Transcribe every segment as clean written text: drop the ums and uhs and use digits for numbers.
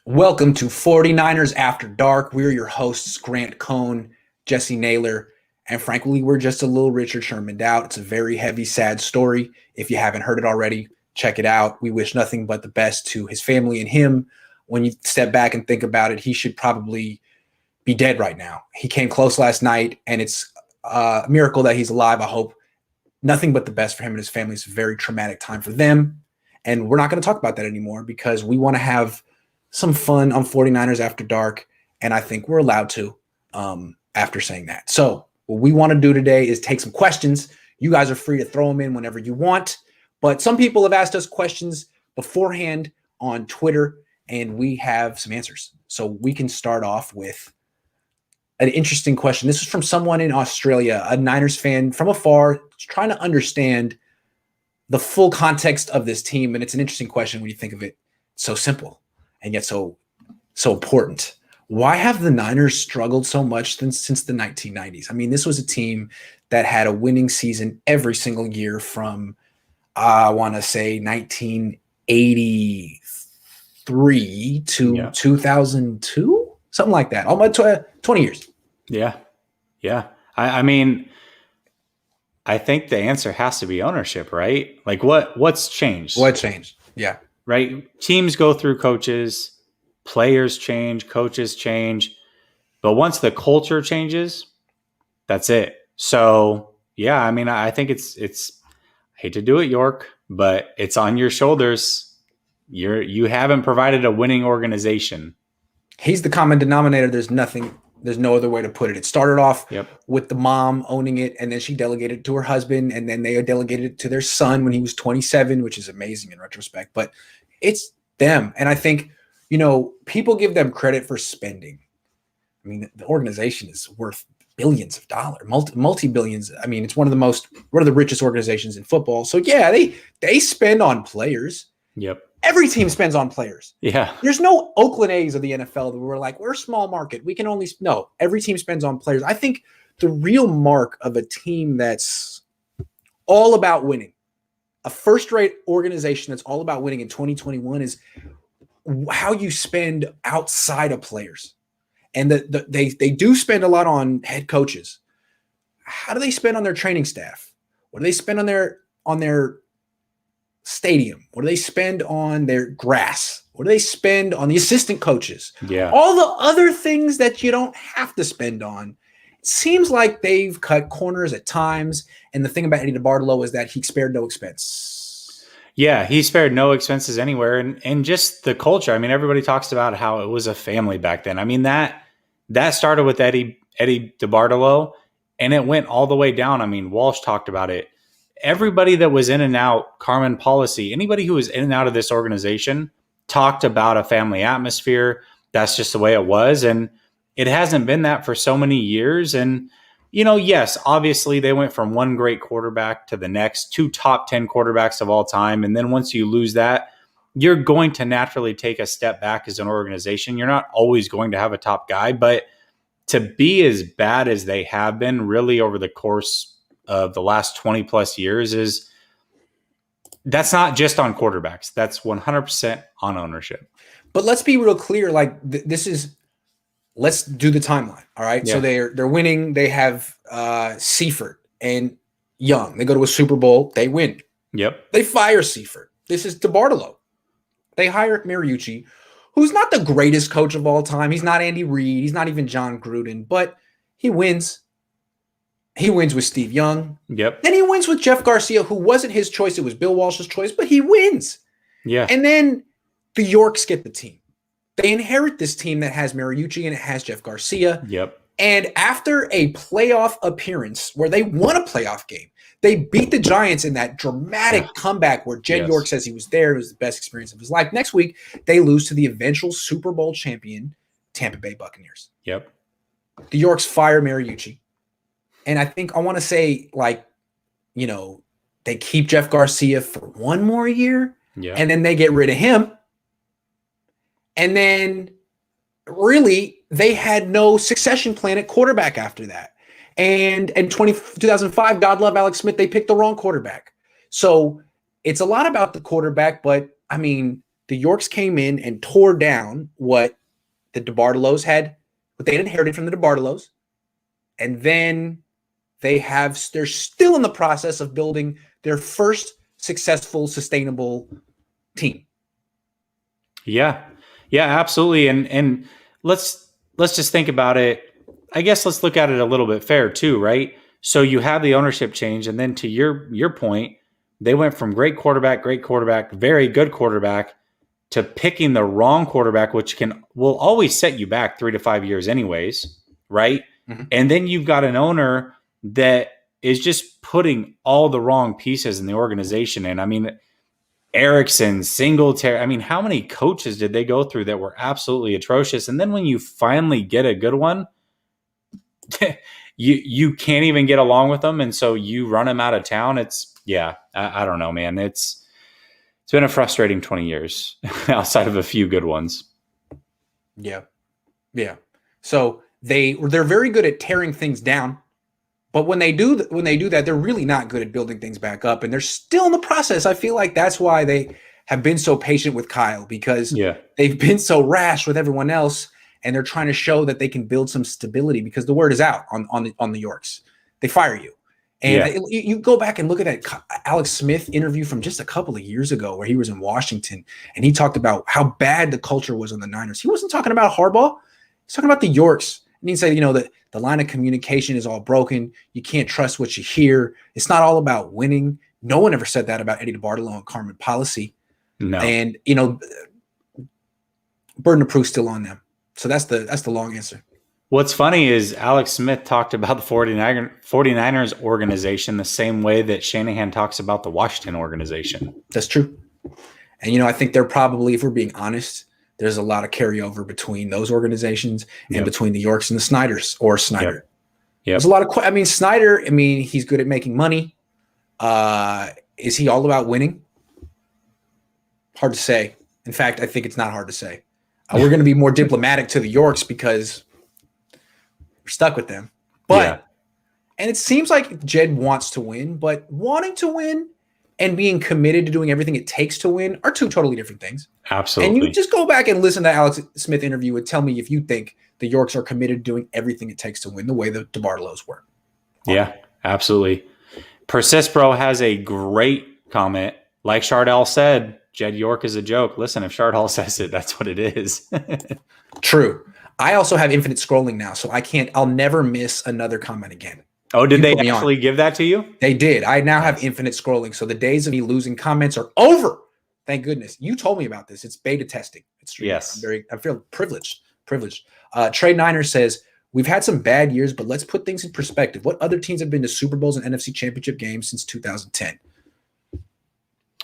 Welcome to 49ers After Dark. We're your hosts, Grant Cohn, Jessie Naylor, and frankly, we're just a little Richard Shermaned out. It's a very heavy, sad story. If you haven't heard it already, check it out. We wish nothing but the best to his family and him. When you step back and think about it, he should probably be dead right now. He came close last night, and it's a miracle that he's alive. I hope nothing but the best for him and his family. It's a very traumatic time for them, and we're not going to talk about that anymore because we want to have some fun on 49ers After Dark, and I think we're allowed to after saying that. So what we want to do today is take some questions. You guys are free to throw them in whenever you want, but some people have asked us questions beforehand on Twitter, and we have some answers. So we can start off with an interesting question. This is from someone in Australia, a Niners fan from afar, trying to understand the full context of this team, and it's an interesting question when you think of it. So simple and yet so important. Why have the Niners struggled so much since the 1990s? I mean, this was a team that had a winning season every single year from, I want to say, 1983 to 2002, something like that. Almost 20 years. Yeah. I mean, I think the answer has to be ownership, right? Like what's changed? What changed? Yeah. Right? Teams go through coaches, players change, coaches change. But once the culture changes, that's it. So, yeah, I mean, I think it's I hate to do it, York, but it's on your shoulders. You haven't provided a winning organization. He's the common denominator. There's no other way to put it. It started off with the mom owning it, and then she delegated it to her husband, and then they delegated it to their son when he was 27, which is amazing in retrospect. But it's them. And I think, people give them credit for spending. I mean, the organization is worth billions of dollars, multi-billions. I mean, it's one of the richest organizations in football. So, yeah, they spend on players. Yep. Every team spends on players. Yeah. There's no Oakland A's of the NFL that we're like, we're a small market. We can only – no, every team spends on players. I think the real mark of a team that's all about winning, a first-rate organization that's all about winning in 2021 is how you spend outside of players. And they do spend a lot on head coaches. How do they spend on their training staff? What do they spend on their stadium? What do they spend on their grass? What do they spend on the assistant coaches? Yeah. All the other things that you don't have to spend on. It seems like they've cut corners at times. And the thing about Eddie DeBartolo is that he spared no expense. Yeah, he spared no expenses anywhere. And just the culture. I mean, everybody talks about how it was a family back then. I mean, that started with Eddie DeBartolo, and it went all the way down. I mean, Walsh talked about it. Everybody that was in and out, Carmen Policy, anybody who was in and out of this organization talked about a family atmosphere. That's just the way it was. And it hasn't been that for so many years. And, yes, obviously they went from one great quarterback to the next, 2 top 10 quarterbacks of all time. And then once you lose that, you're going to naturally take a step back as an organization. You're not always going to have a top guy, but to be as bad as they have been really over the course of the last 20 plus years that's not just on quarterbacks. That's 100% on ownership. But let's be real clear. Like let's do the timeline. All right. Yeah. So they're winning. They have Seifert and Young. They go to a Super Bowl. They win. Yep. They fire Seifert. This is DeBartolo. They hire Mariucci, who's not the greatest coach of all time. He's not Andy Reid. He's not even John Gruden, but he wins. He wins with Steve Young. Yep. Then he wins with Jeff Garcia, who wasn't his choice. It was Bill Walsh's choice, but he wins. Yeah. And then the Yorks get the team. They inherit this team that has Mariucci and it has Jeff Garcia. Yep. And after a playoff appearance where they won a playoff game, they beat the Giants in that dramatic comeback where Jed York says he was there. It was the best experience of his life. Next week, they lose to the eventual Super Bowl champion Tampa Bay Buccaneers. Yep. The Yorks fire Mariucci. And I think I want to say, they keep Jeff Garcia for one more year, and then they get rid of him. And then, really, they had no succession plan at quarterback after that. And in 2005, God love Alex Smith, they picked the wrong quarterback. So it's a lot about the quarterback, but, I mean, the Yorks came in and tore down what the DeBartolos had, what they had inherited from the DeBartolos. And then they're still in the process of building their first successful, sustainable team. Yeah. Yeah, absolutely. And let's just think about it. I guess let's look at it a little bit fair too, right? So you have the ownership change, and then to your point, they went from great quarterback, very good quarterback, to picking the wrong quarterback, which will always set you back 3 to 5 years anyways, right? Mm-hmm. And then you've got an owner that is just putting all the wrong pieces in the organization. And I mean, Erickson, Singletary, I mean, how many coaches did they go through that were absolutely atrocious? And then when you finally get a good one, you can't even get along with them. And so you run them out of town. I don't know, man. It's been a frustrating 20 years outside of a few good ones. Yeah. Yeah. So they're very good at tearing things down, but when they do that, they're really not good at building things back up, and they're still in the process. I feel like that's why they have been so patient with Kyle, because they've been so rash with everyone else, and they're trying to show that they can build some stability, because the word is out on the Yorks. They fire you. And you go back and look at that Alex Smith interview from just a couple of years ago where he was in Washington, and he talked about how bad the culture was on the Niners. He wasn't talking about Harbaugh. He's talking about the Yorks. And he said, that the line of communication is all broken. You can't trust what you hear. It's not all about winning. No one ever said that about Eddie DeBartolo and Carmen Policy. No. And, burden of proof still on them. So that's the long answer. What's funny is Alex Smith talked about the 49ers organization the same way that Shanahan talks about the Washington organization. That's true. And, I think they're probably, if we're being honest, there's a lot of carryover between those organizations and between the Yorks and the Snyders, or Snyder. Yep. There's a lot of, Snyder, he's good at making money. Is he all about winning? Hard to say. In fact, I think it's not hard to say. We're going to be more diplomatic to the Yorks because we're stuck with them. But, and it seems like Jed wants to win, but wanting to win and being committed to doing everything it takes to win are two totally different things. Absolutely. And you just go back and listen to Alex Smith interview and tell me if you think the Yorks are committed to doing everything it takes to win the way the DeBartolos were. Yeah, absolutely. Persispro has a great comment. Like Shardell said, Jed York is a joke. Listen, if Shardell says it, that's what it is. True. I also have infinite scrolling now, so I'll never miss another comment again. Oh, did they actually give that to you? They did. I now have infinite scrolling, so the days of me losing comments are over. Thank goodness. You told me about this. It's beta testing. It's true. Yes. I feel privileged. Trey Niner says, we've had some bad years, but let's put things in perspective. What other teams have been to Super Bowls and NFC Championship games since 2010?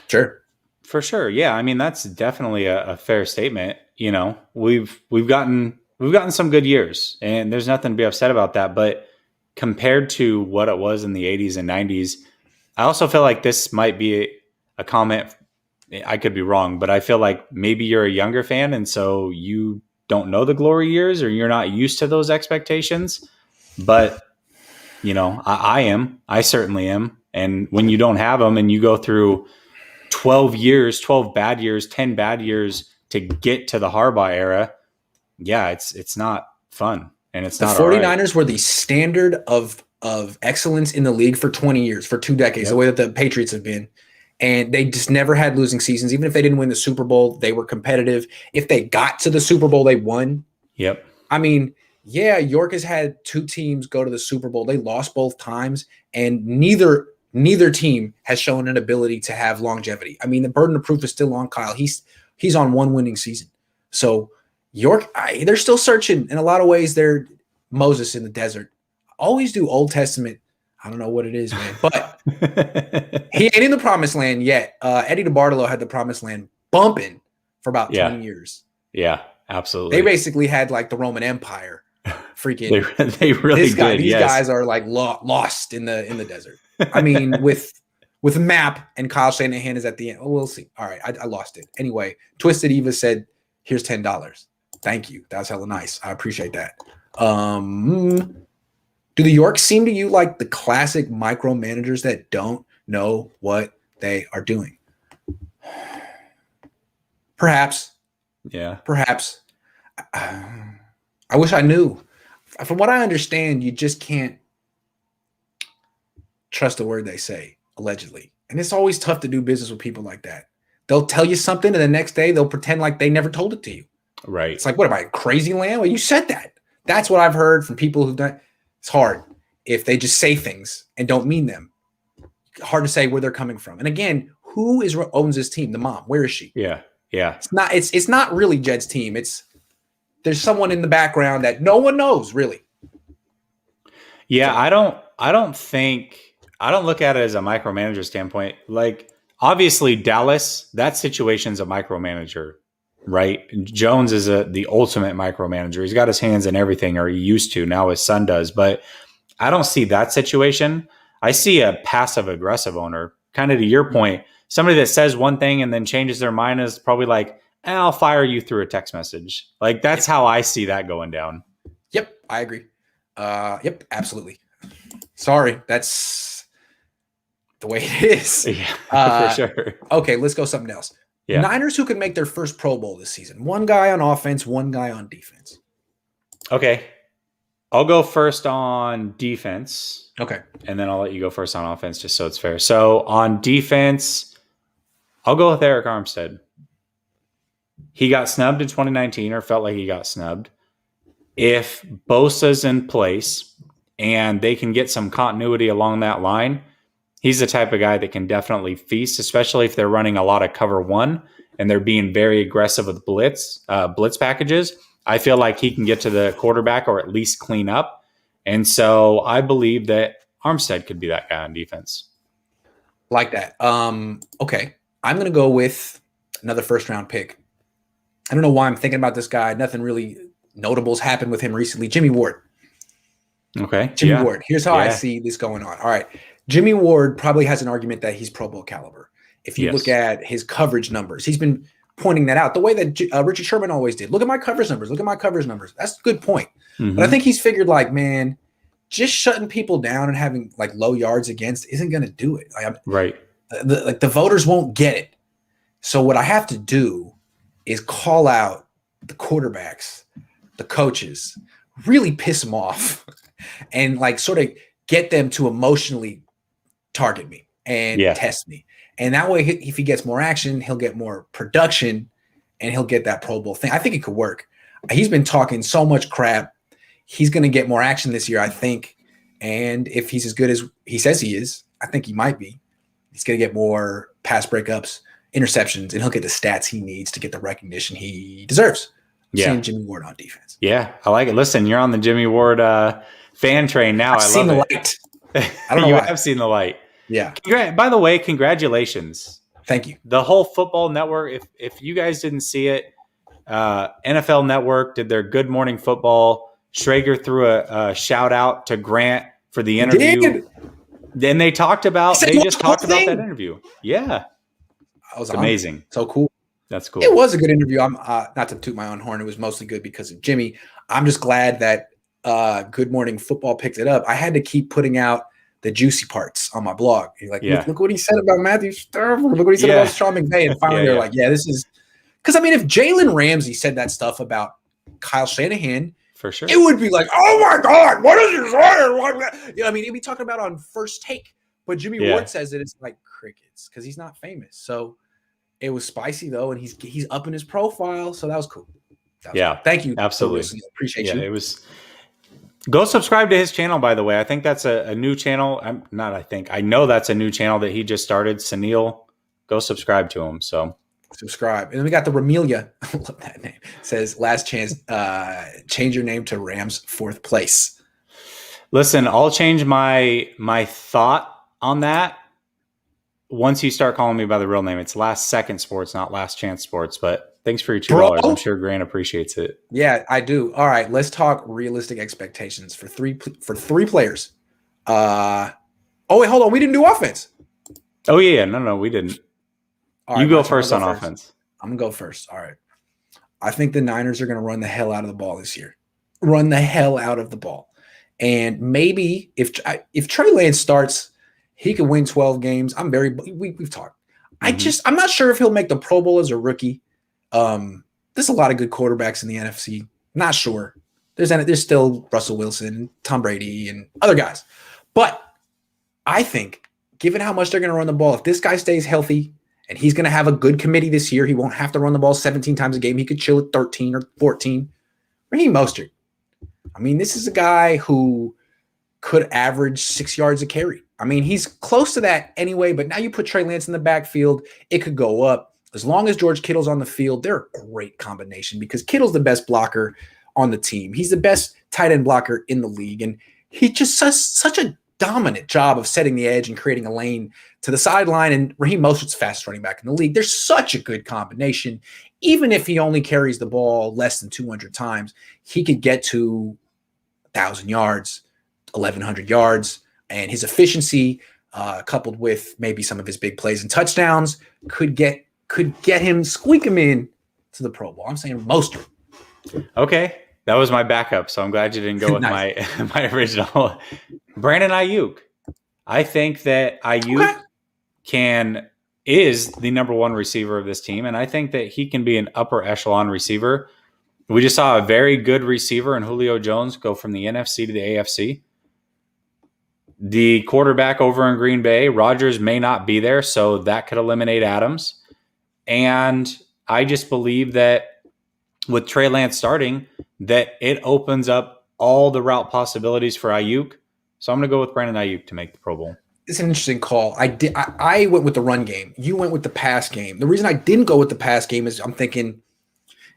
Sure. For sure. Yeah. That's definitely a fair statement. We've gotten some good years, and there's nothing to be upset about that. But compared to what it was in the 80s and 90s, I also feel like this might be a comment. I could be wrong, but I feel like maybe you're a younger fan, and so you don't know the glory years, or you're not used to those expectations. But, I am. I certainly am. And when you don't have them and you go through 12 bad years, 10 bad years to get to the Harbaugh era, it's not fun. And it's not. The 49ers were the standard of excellence in the league for 20 years, for 2 decades, the way that the Patriots have been. And they just never had losing seasons. Even if they didn't win the Super Bowl, they were competitive. If they got to the Super Bowl, they won. Yep. York has had 2 teams go to the Super Bowl. They lost both times, and neither team has shown an ability to have longevity. The burden of proof is still on Kyle. He's on 1 winning season. So York, they're still searching. In a lot of ways, they're Moses in the desert. Always do Old Testament. I don't know what it is, man, but he ain't in the promised land yet. Eddie DeBartolo had the promised land bumping for about 20 years. Yeah, absolutely. They basically had like the Roman Empire. Freaking, they really did. These guys are like lost in the desert. With a map, and Kyle Shanahan is at the end. Oh, we'll see. All right, I lost it. Anyway, Twisted Eva said, "Here's $10. Thank you. That was hella nice. I appreciate that." Do the Yorks seem to you like the classic micromanagers that don't know what they are doing? Perhaps. Yeah. Perhaps. I wish I knew. From what I understand, you just can't trust a word they say, allegedly. And it's always tough to do business with people like that. They'll tell you something, and the next day they'll pretend like they never told it to you. Right. It's like, what am I, crazy land? Well, you said that. That's what I've heard from people who've done. It's hard if they just say things and don't mean them. Hard to say where they're coming from. And again, who owns this team? The mom. Where is she? Yeah. Yeah. It's not really Jed's team. There's someone in the background that no one knows really. Yeah, I don't look at it as a micromanager standpoint. Like, obviously Dallas, that situation's a micromanager, right? Jones is the ultimate micromanager. He's got his hands in everything, or he used to. Now his son does. But I don't see that situation. I see a passive aggressive owner, kind of to your point. Somebody that says one thing and then changes their mind is probably like, I'll fire you through a text message. Like, that's how I see that going down. Yep, I agree. Yep, absolutely. Sorry, that's the way it is. Yeah, for sure. Okay, let's go something else. Yeah. Niners who could make their first Pro Bowl this season. One guy on offense, one guy on defense. Okay. I'll go first on defense. Okay. And then I'll let you go first on offense, just so it's fair. So on defense, I'll go with Eric Armstead. He got snubbed in 2019, or felt like he got snubbed. If Bosa's in place and they can get some continuity along that line, he's the type of guy that can definitely feast, especially if they're running a lot of cover one and they're being very aggressive with blitz packages. I feel like he can get to the quarterback or at least clean up. And so I believe that Armstead could be that guy on defense. Like that. Okay. I'm going to go with another first round pick. I don't know why I'm thinking about this guy. Nothing really notable's happened with him recently. Jimmy Ward. Okay. Jimmy Ward. Here's how I see this going on. All right. Jimmy Ward probably has an argument that he's Pro Bowl caliber. If you look at his coverage numbers, he's been pointing that out the way that Richard Sherman always did. Look at my coverage numbers. Look at my coverage numbers. That's a good point. Mm-hmm. But I think he's figured, like, man, just shutting people down and having like low yards against isn't going to do it. Right. The voters won't get it. So what I have to do is call out the quarterbacks, the coaches, really piss them off and like sort of get them to emotionally target me and test me. And that way, if he gets more action, he'll get more production and he'll get that Pro Bowl thing. I think it could work. He's been talking so much crap. He's going to get more action this year, I think. And if he's as good as he says he is, I think he might be. He's going to get more pass breakups, interceptions, and he'll get the stats he needs to get the recognition he deserves. Seeing Jimmy Ward on defense. Yeah, I like it. Listen, you're on the Jimmy Ward fan train now. I've seen the light. I don't know you why. have seen the light. Yeah. By the way, congratulations. Thank you. The whole football network, if you guys didn't see it, NFL Network did their Good Morning Football. Schrager threw a shout out to Grant for the interview. Then they just talked about that interview. Yeah. It's amazing. So cool. That's cool. It was a good interview. I'm not to toot my own horn. It was mostly good because of Jimmy. I'm just glad that Good Morning Football picked it up. I had to keep putting out the juicy parts on my blog. You're like, look what he said about Matthew Stafford. Look what he said about Sean McVay. And finally they're like, this is – because, I mean, if Jalen Ramsey said that stuff about Kyle Shanahan, for sure, it would be like, oh, my God, what is he saying? You know, I mean, it'd be talking about on First Take. But Jimmy Ward says that it's like crickets because he's not famous. So it was spicy, though, and he's up in his profile. So that was cool. Cool. Thank you. Absolutely. Appreciate you. It was – go subscribe to his channel, by the way. I think that's a new channel. I know that's a new channel that he just started. Sunil, go subscribe to him. So subscribe. And then we got the Ramelia. I love that name. It says, last chance, change your name to Rams 4th place. Listen, I'll change my thought on that once you start calling me by the real name. It's Last Second Sports, not Last Chance Sports, but thanks for your $2. I'm sure Grant appreciates it. Yeah, I do. All right, let's talk realistic expectations for three players. Oh wait, hold on. We didn't do offense. Oh yeah, no, we didn't. Right, you go first on offense. I'm gonna go first. All right. I think the Niners are gonna run the hell out of the ball this year. Run the hell out of the ball, and maybe if Trey Lance starts, he could win 12 games. We've talked. I'm not sure if he'll make the Pro Bowl as a rookie. There's a lot of good quarterbacks in the NFC. Not sure. There's still Russell Wilson, Tom Brady, and other guys. But I think, given how much they're going to run the ball, if this guy stays healthy and he's going to have a good committee this year, he won't have to run the ball 17 times a game. He could chill at 13 or 14. Raheem Mostert. I mean, this is a guy who could average 6 yards a carry. I mean, he's close to that anyway, but now you put Trey Lance in the backfield, it could go up. As long as George Kittle's on the field, they're a great combination because Kittle's the best blocker on the team. He's the best tight end blocker in the league, and he just does such a dominant job of setting the edge and creating a lane to the sideline, and Raheem Mostert's fastest running back in the league. There's such a good combination. Even if he only carries the ball less than 200 times, he could get to 1,000 yards, 1,100 yards, and his efficiency, coupled with maybe some of his big plays and touchdowns, could get him, squeak him in to the Pro Bowl. I'm saying Mostert. Okay. That was my backup, so I'm glad you didn't go with Nice. my original. Brandon Ayuk. I think that Ayuk is the number one receiver of this team, and I think that he can be an upper echelon receiver. We just saw a very good receiver in Julio Jones go from the NFC to the AFC. The quarterback over in Green Bay, Rodgers, may not be there, so that could eliminate Adams. And I just believe that with Trey Lance starting, that it opens up all the route possibilities for Ayuk. So I'm going to go with Brandon Ayuk to make the Pro Bowl. It's an interesting call. I went with the run game. You went with the pass game. The reason I didn't go with the pass game is I'm thinking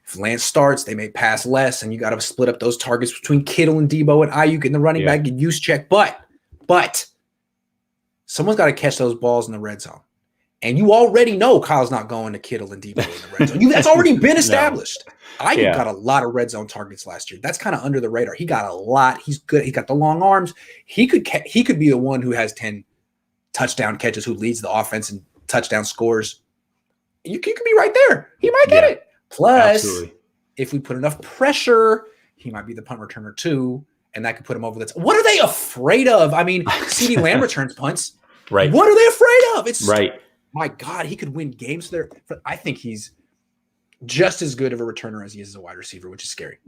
if Lance starts, they may pass less, and you got to split up those targets between Kittle and Debo and Ayuk in the running back and use check. But someone's got to catch those balls in the red zone. And you already know Kyle's not going to Kittle and Debo in the red zone. That's already been established. Ayuk got a lot of red zone targets last year. That's kind of under the radar. He got a lot. He's good. He got the long arms. He could be the one who has 10 touchdown catches, who leads the offense in touchdown scores. You could be right there. He might get it. Plus, if we put enough pressure, he might be the punt returner too, and that could put him over the top. What are they afraid of? I mean, CeeDee Lamb returns punts. Right. What are they afraid of? It's right. My God, he could win games there. I think he's just as good of a returner as he is as a wide receiver, which is scary.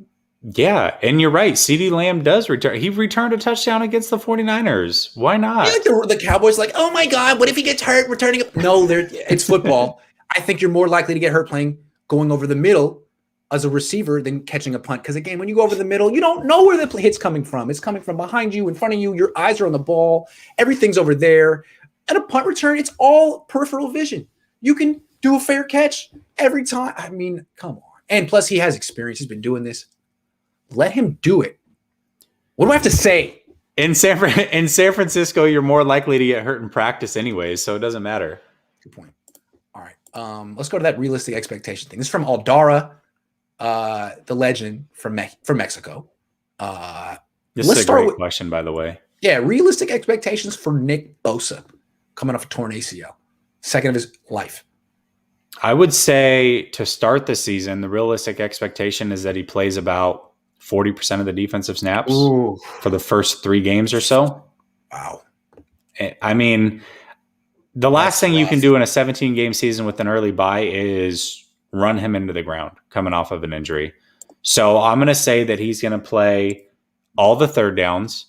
Yeah, and you're right. CeeDee Lamb does return. He returned a touchdown against the 49ers. Why not? Like the Cowboys like, oh my God, what if he gets hurt returning? No, it's football. I think you're more likely to get hurt going over the middle as a receiver than catching a punt. Because again, when you go over the middle, you don't know where the hit's coming from. It's coming from behind you, in front of you. Your eyes are on the ball. Everything's over there. And a punt return, it's all peripheral vision. You can do a fair catch every time. I mean, come on. And plus, he has experience. He's been doing this. Let him do it. What do I have to say? In San Francisco, you're more likely to get hurt in practice anyways, so it doesn't matter. Good point. All right. Let's go to that realistic expectation thing. This is from Aldara, the legend from Mexico. This is a great question, by the way. Yeah, realistic expectations for Nick Bosa coming off a torn ACL. Second of his life. I would say to start the season, the realistic expectation is that he plays about 40% of the defensive snaps for the first 3 games or so. Wow. I mean, the last thing you can do in a 17-game season with an early bye is run him into the ground coming off of an injury. So I'm going to say that he's going to play all the third downs,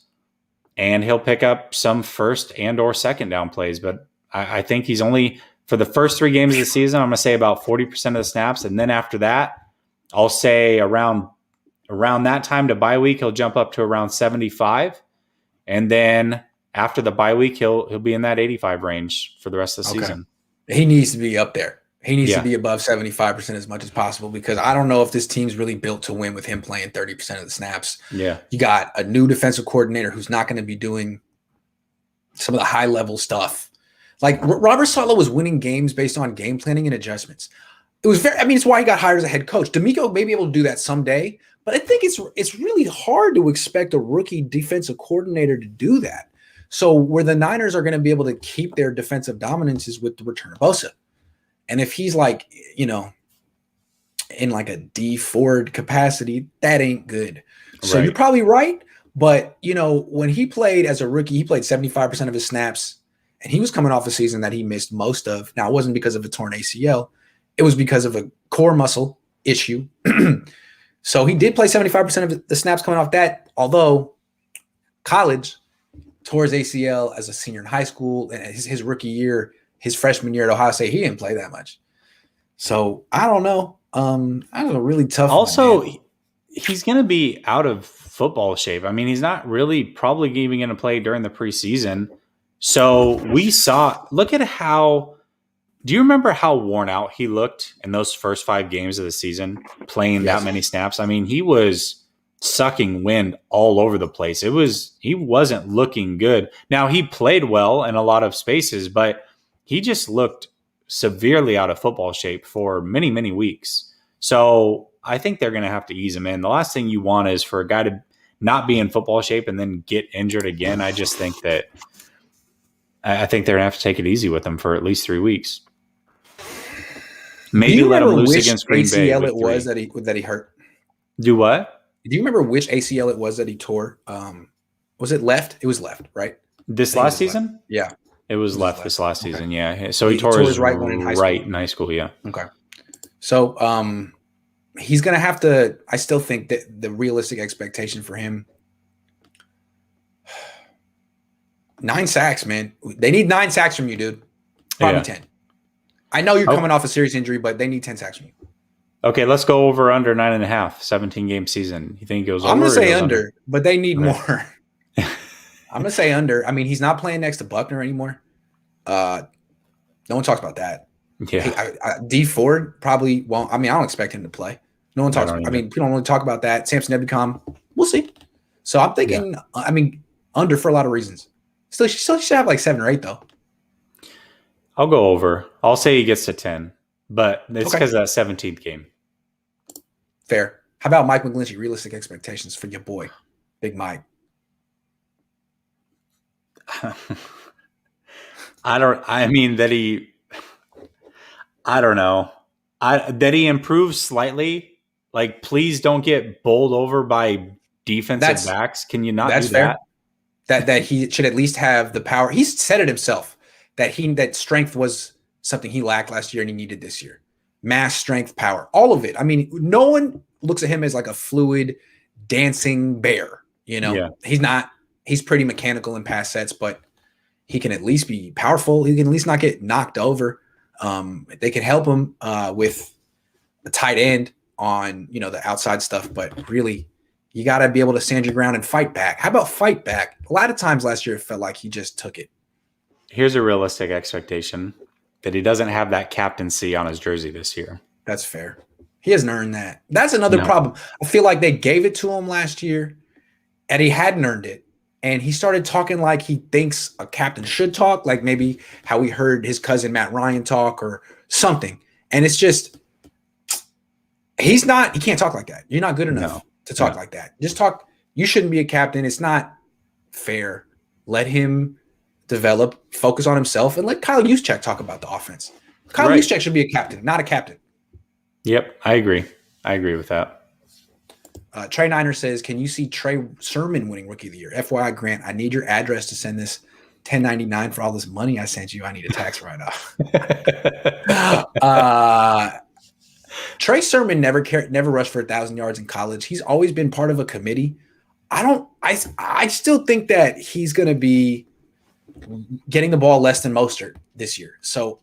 and he'll pick up some first and or second down plays. But I think he's only, for the first 3 games of the season, I'm going to say about 40% of the snaps. And then after that, I'll say around that time to bye week, he'll jump up to around 75. And then after the bye week, he'll be in that 85 range for the rest of the season. He needs to be up there. He needs to be above 75% as much as possible, because I don't know if this team's really built to win with him playing 30% of the snaps. Yeah. You got a new defensive coordinator who's not going to be doing some of the high level stuff. Like Robert Saleh was winning games based on game planning and adjustments. It was it's why he got hired as a head coach. D'Amico may be able to do that someday, but I think it's really hard to expect a rookie defensive coordinator to do that. So where the Niners are going to be able to keep their defensive dominance is with the return of Bosa. And if he's like, in like a D Ford capacity, that ain't good. So you're probably right. But, when he played as a rookie, he played 75% of his snaps, and he was coming off a season that he missed most of. Now, it wasn't because of a torn ACL. it was because of a core muscle issue. So he did play 75% of the snaps coming off that, although college tore his ACL as a senior in high school, and his rookie year, his freshman year at Ohio State, he didn't play that much. So I don't know. That was a really tough Also, one, man. He's going to be out of football shape. I mean, he's not really probably even going to play during the preseason. So we saw, look at how, do you remember how worn out he looked in those first 5 games of the season playing that many snaps? I mean, he was sucking wind all over the place. He wasn't looking good. Now he played well in a lot of spaces, but he just looked severely out of football shape for many, many weeks. So I think they're going to have to ease him in. The last thing you want is for a guy to not be in football shape and then get injured again. I just think that I think they're going to have to take it easy with him for at least 3 weeks. Maybe let him loose against Green Bay. ACL it was that he hurt? Do what? Do you remember which ACL it was that he tore? Was it left? It was left, right? This last season? Left. Yeah. It was left this last season, yeah. So he tore his right one in high school, yeah. Okay. So he's going to have to – I still think that the realistic expectation for him – 9 sacks, man. They need 9 sacks from you, dude. Probably 10. I know you're coming off a serious injury, but they need 10 sacks from you. Okay, let's go over under 9.5, 17-game season. You think it goes over? I'm going to say under, but they need more. I'm going to say under. I mean, he's not playing next to Buckner anymore. No one talks about that. Yeah. D Ford probably won't. I mean, I don't expect him to play. No one talks. I mean, people don't really talk about that. Samson Ebukam, we'll see. So I'm thinking, I mean, under for a lot of reasons. Still should have like 7 or 8 though. I'll go over. I'll say he gets to 10, but it's because of that 17th game. Fair. How about Mike McGlinchey? Realistic expectations for your boy, Big Mike. I don't know. That he improves slightly. Like, please don't get bowled over by defensive backs. Can you not do that? That he should at least have the power. He's said it himself that strength was something he lacked last year and he needed this year. Mass, strength, power, all of it. I mean, no one looks at him as like a fluid dancing bear. You know, he's not. He's pretty mechanical in pass sets, but he can at least be powerful. He can at least not get knocked over. They can help him with a tight end on, the outside stuff, but really you got to be able to stand your ground and fight back. How about fight back? A lot of times last year it felt like he just took it. Here's a realistic expectation that he doesn't have that captaincy on his jersey this year. That's fair. He hasn't earned that. That's another problem. I feel like they gave it to him last year and he hadn't earned it. And he started talking like he thinks a captain should talk, like maybe how we heard his cousin Matt Ryan talk or something. And it's just, he can't talk like that. You're not good enough to talk like that. Just talk. You shouldn't be a captain. It's not fair. Let him develop, focus on himself, and let Kyle Juszczyk talk about the offense. Kyle Juszczyk should be a captain, not a captain. Yep, I agree. I agree with that. Trey Niner says, can you see Trey Sermon winning Rookie of the Year? FYI, Grant, I need your address to send this 1099 for all this money I sent you. I need a tax write-off. Trey Sermon never rushed for 1,000 yards in college. He's always been part of a committee. I still think that he's going to be getting the ball less than Mostert this year. So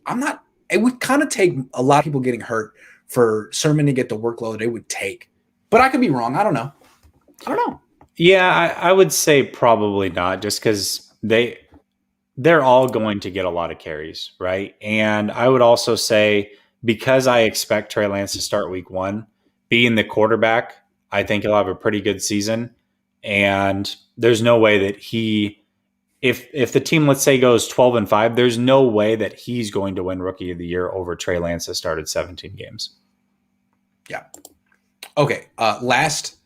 it would kind of take a lot of people getting hurt for Sermon to get the workload it would take. But I could be wrong. I don't know. Yeah, I would say probably not, just because they're all going to get a lot of carries, right? And I would also say, because I expect Trey Lance to start week 1, being the quarterback, I think he'll have a pretty good season. And there's no way that if the team, let's say, goes 12-5, there's no way that he's going to win Rookie of the Year over Trey Lance that started 17 games. Yeah. Okay, last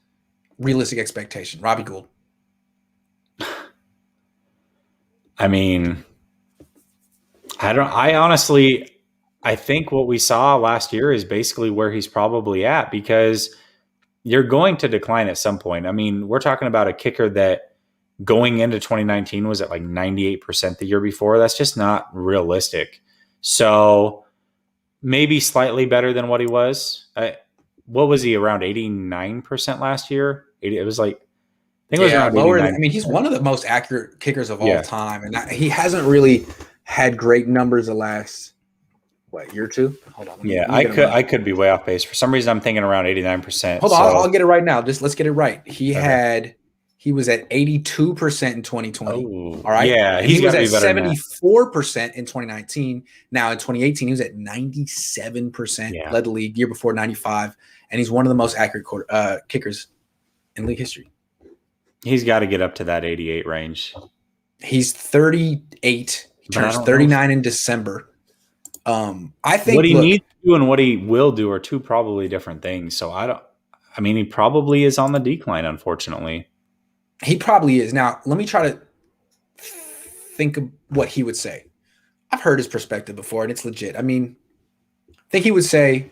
realistic expectation, Robbie Gould. I mean, I think what we saw last year is basically where he's probably at, because you're going to decline at some point. I mean, we're talking about a kicker that going into 2019 was at like 98% the year before. That's just not realistic. So maybe slightly better than what he was. What was he, around 89% last year? 80, it was like, I think it was around lower. 89%. I mean, he's one of the most accurate kickers of all Yeah. time, and he hasn't really had great numbers the last year or two. Hold on. I could be way off base. For some reason, I'm thinking around 89%. Hold on, I'll get it right now. Let's get it right. He was at 82% in 2020. Oh, all right. Yeah, he was at 74% in 2019. Now in 2018, he was at 97%. Yeah. Led the league year before 95, and he's one of the most accurate kickers in league history. He's got to get up to that 88 range. He's 38. He turns 39 in December. I think what he needs to do and what he will do are two probably different things. So he probably is on the decline, unfortunately. He probably is. Now, let me try to think of what he would say. I've heard his perspective before, and it's legit. I mean, I think he would say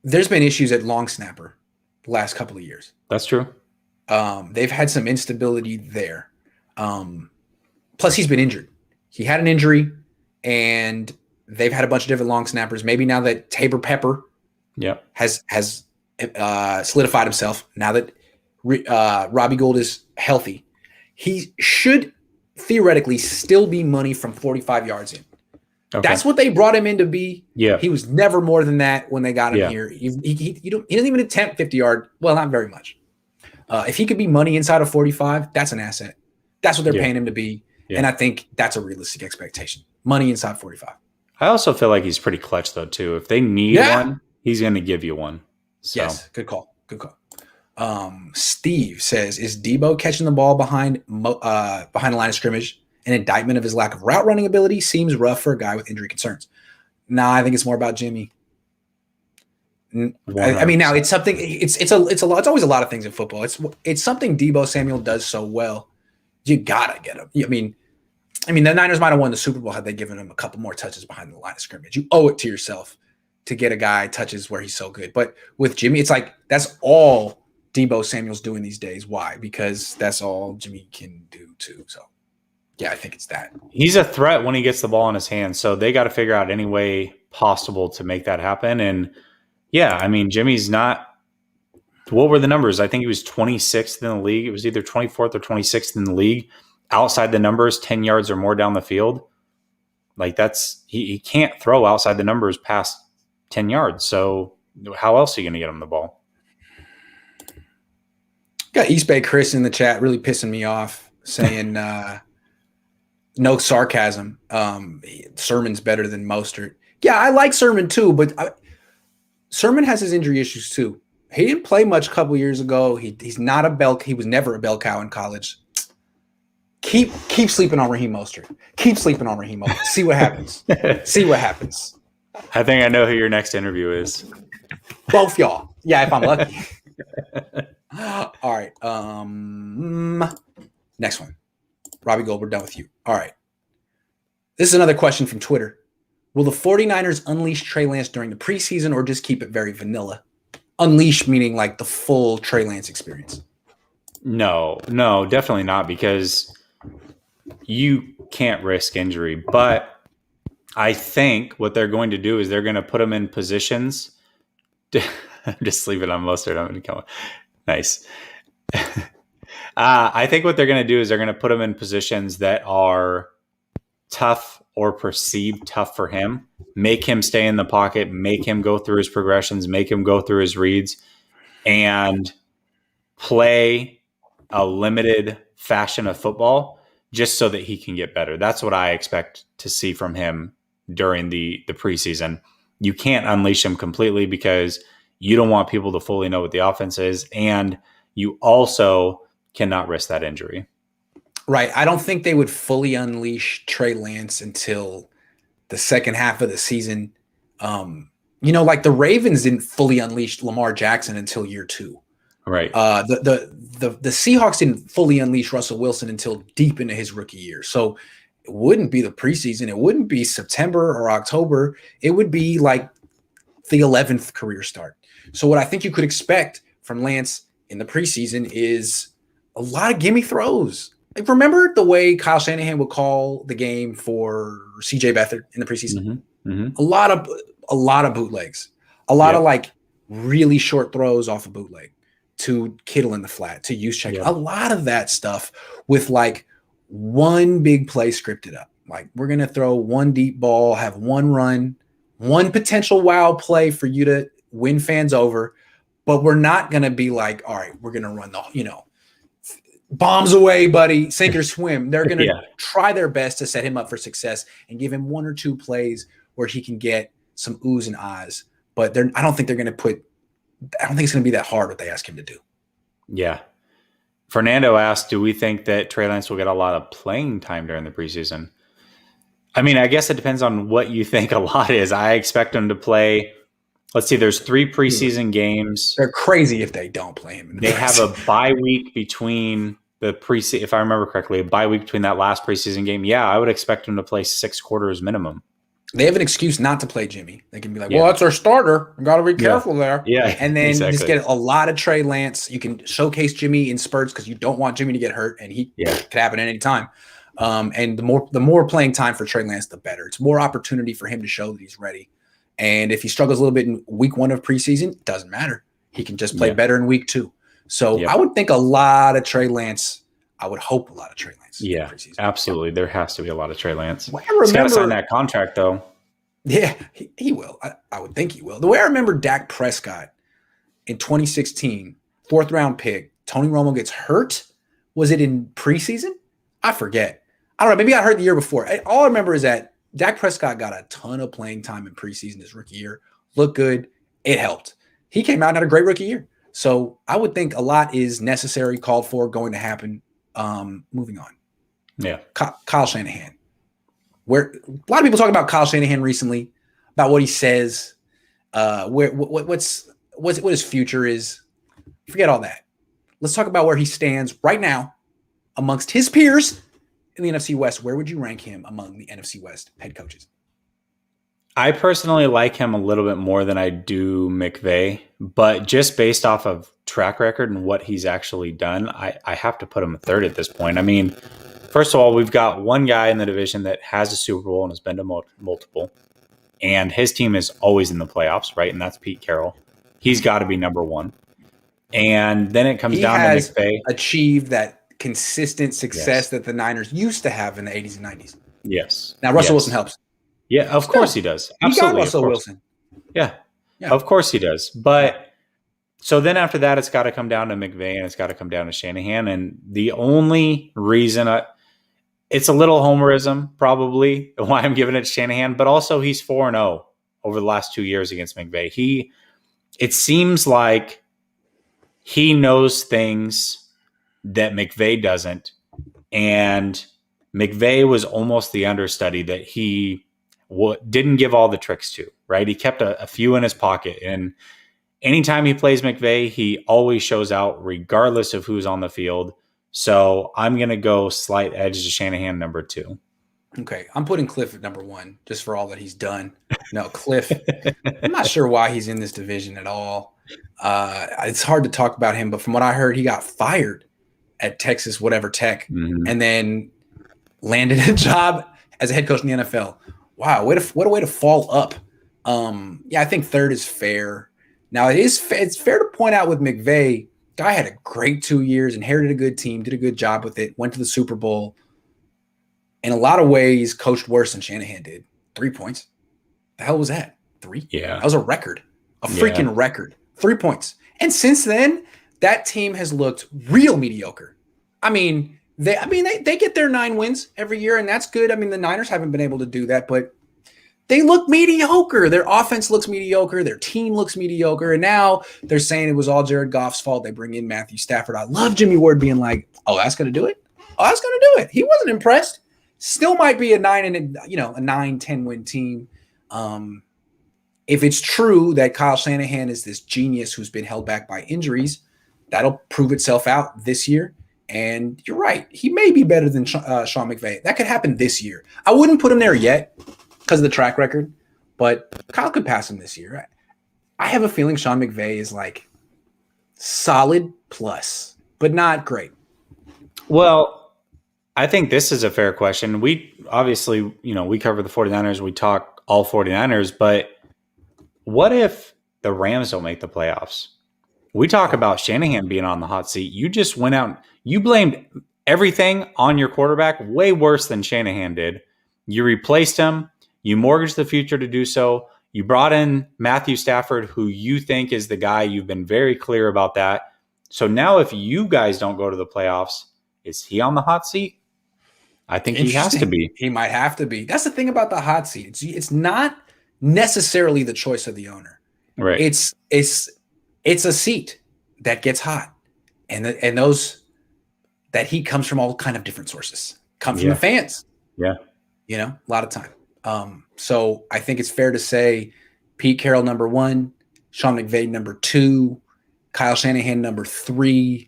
there's been issues at long snapper the last couple of years. That's true. They've had some instability there. Plus, he's been injured. He had an injury, and they've had a bunch of different long snappers. Maybe now that Tabor Pepper has solidified himself, now that Robbie Gould is healthy, he should theoretically still be money from 45 yards in. Okay. That's what they brought him in to be. Yeah, he was never more than that when they got him here. He doesn't even attempt 50-yard. Well, not very much. If he could be money inside of 45, that's an asset. That's what they're paying him to be, and I think that's a realistic expectation. Money inside 45. I also feel like he's pretty clutch though too. If they need one, he's going to give you one. So. Yes, good call. Steve says, is Debo catching the ball behind the line of scrimmage an indictment of his lack of route running ability? Seems rough for a guy with injury concerns. Nah, I think it's more about Jimmy. I mean, now it's something. It's always a lot of things in football. It's something Debo Samuel does so well. You gotta get him. I mean, the Niners might have won the Super Bowl had they given him a couple more touches behind the line of scrimmage. You owe it to yourself to get a guy touches where he's so good. But with Jimmy, it's like that's all Debo Samuel's doing these days. Why? Because that's all Jimmy can do too. So, yeah, I think it's that. He's a threat when he gets the ball in his hands. So they got to figure out any way possible to make that happen. And yeah, I mean, Jimmy's not. What were the numbers? I think he was 26th in the league. It was either 24th or 26th in the league. Outside the numbers, 10 yards or more down the field. Like that's he can't throw outside the numbers past 10 yards. So how else are you going to get him the ball? Got East Bay Chris in the chat really pissing me off, saying no sarcasm. Sermon's better than Mostert. Yeah, I like Sermon too, but Sermon has his injury issues too. He didn't play much a couple years ago. He's not a bell. He was never a bell cow in college. Keep sleeping on Raheem Mostert. Keep sleeping on Raheem Mostert. See what happens. See what happens. I think I know who your next interview is. Both y'all. Yeah, if I'm lucky. All right. Next one. Robbie Gold, we're done with you. All right. This is another question from Twitter. Will the 49ers unleash Trey Lance during the preseason or just keep it very vanilla? Unleash meaning like the full Trey Lance experience. No, definitely not, because you can't risk injury. But I think what they're going to do is they're going to put him in positions. I'm just leaving on Mostert. I'm going to come. Nice. I think what they're going to do is they're going to put him in positions that are tough or perceived tough for him. Make him stay in the pocket. Make him go through his progressions. Make him go through his reads, and play a limited fashion of football just so that he can get better. That's what I expect to see from him during the preseason. You can't unleash him completely because you don't want people to fully know what the offense is, and you also cannot risk that injury. Right. I don't think they would fully unleash Trey Lance until the second half of the season. Like the Ravens didn't fully unleash Lamar Jackson until year 2. Right. The Seahawks didn't fully unleash Russell Wilson until deep into his rookie year. So it wouldn't be the preseason. It wouldn't be September or October. It would be like the 11th career start. So what I think you could expect from Lance in the preseason is a lot of gimme throws. Like, remember the way Kyle Shanahan would call the game for CJ Beathard in the preseason? A lot of bootlegs, a lot of like really short throws off a bootleg to Kittle in the flat, to use check. A lot of that stuff with like one big play scripted up. Like we're going to throw one deep ball, have one run, one potential wow play for you to win fans over. But we're not going to be like, all right, we're going to run the, bombs away, buddy, sink or swim. They're going to try their best to set him up for success and give him one or two plays where he can get some oohs and ahs. But I don't think it's going to be that hard what they ask him to do. Yeah. Fernando asked, do we think that Trey Lance will get a lot of playing time during the preseason? I mean, I guess it depends on what you think a lot is. I expect him to play. Let's see, there's 3 preseason games. They're crazy if they don't play him. They have a bye week between the preseason, if I remember correctly, a bye week between that last preseason game. Yeah, I would expect him to play 6 quarters minimum. They have an excuse not to play Jimmy. They can be like, well, that's our starter. We got to be careful there. Yeah. And then just get a lot of Trey Lance. You can showcase Jimmy in spurts because you don't want Jimmy to get hurt, and he could happen at any time. And the more playing time for Trey Lance, the better. It's more opportunity for him to show that he's ready. And if he struggles a little bit in week 1 of preseason, it doesn't matter. He can just play better in week 2. So I would think a lot of Trey Lance. I would hope a lot of Trey Lance. Yeah, absolutely. There has to be a lot of Trey Lance. Well, he's got to sign that contract, though. Yeah, he will. I would think he will. The way I remember Dak Prescott in 2016, 4th round pick, Tony Romo gets hurt. Was it in preseason? I forget. I don't know. Maybe I heard the year before. All I remember is that Dak Prescott got a ton of playing time in preseason his rookie year. Looked good. It helped. He came out and had a great rookie year. So I would think a lot is necessary, called for, going to happen. Moving on. Yeah. Kyle Shanahan. Where a lot of people talk about Kyle Shanahan recently, about what he says, what his future is. Forget all that. Let's talk about where he stands right now amongst his peers in the NFC West. Where would you rank him among the NFC West head coaches? I personally like him a little bit more than I do McVay, but just based off of track record and what he's actually done, I have to put him 3rd at this point. I mean, first of all, we've got one guy in the division that has a Super Bowl and has been to multiple, and his team is always in the playoffs, right? And that's Pete Carroll. He's got to be number 1. And then it comes down to McVay. Achieved that consistent success that the Niners used to have in the 80s and 90s. Yes. Now, Russell Wilson helps. Yeah, of course he does. Absolutely. You got Russell Wilson. Yeah, of course he does. But so then after that, it's got to come down to McVay and it's got to come down to Shanahan. And the only reason it's a little homerism probably why I'm giving it to Shanahan, but also he's 4-0 over the last 2 years against McVay. It seems like he knows things that McVay doesn't. And McVay was almost the understudy that he didn't give all the tricks to, right? He kept a few in his pocket. And anytime he plays McVay, he always shows out regardless of who's on the field. So I'm going to go slight edge to Shanahan number 2. Okay. I'm putting Cliff at number 1 just for all that he's done. No, Cliff, I'm not sure why he's in this division at all. It's hard to talk about him, but from what I heard, he got fired at Texas, whatever Tech, and then landed a job as a head coach in the NFL. Wow, what a way to fall up. I think 3rd is fair. Now it's fair to point out with McVay, guy had a great 2 years, inherited a good team, did a good job with it, went to the Super Bowl. In a lot of ways, coached worse than Shanahan did. 3 points. The hell was that? 3? Yeah. That was a record. A freaking record. 3 points. And since then, that team has looked real mediocre. I mean, they get their 9 wins every year, and that's good. I mean, the Niners haven't been able to do that, but they look mediocre. Their offense looks mediocre. Their team looks mediocre. And now they're saying it was all Jared Goff's fault. They bring in Matthew Stafford. I love Jimmy Ward being like, oh, that's going to do it? Oh, that's going to do it. He wasn't impressed. Still might be a 9-10 win team. If it's true that Kyle Shanahan is this genius who's been held back by injuries, that'll prove itself out this year. And you're right. He may be better than Sean McVay. That could happen this year. I wouldn't put him there yet because of the track record, but Kyle could pass him this year. I have a feeling Sean McVay is like solid plus, but not great. Well, I think this is a fair question. We obviously, we cover the 49ers. We talk all 49ers, but what if the Rams don't make the playoffs? We talk about Shanahan being on the hot seat. You just went out, you blamed everything on your quarterback way worse than Shanahan did. You replaced him. You mortgaged the future to do so. You brought in Matthew Stafford, who you think is the guy. You've been very clear about that. So now if you guys don't go to the playoffs, is he on the hot seat? I think he has to be. He might have to be. That's the thing about the hot seat. It's not necessarily the choice of the owner. Right. It's a seat that gets hot. And those that heat comes from all kind of different sources. Comes from the fans. Yeah. A lot of time. So I think it's fair to say Pete Carroll number 1, Sean McVay number 2, Kyle Shanahan number 3,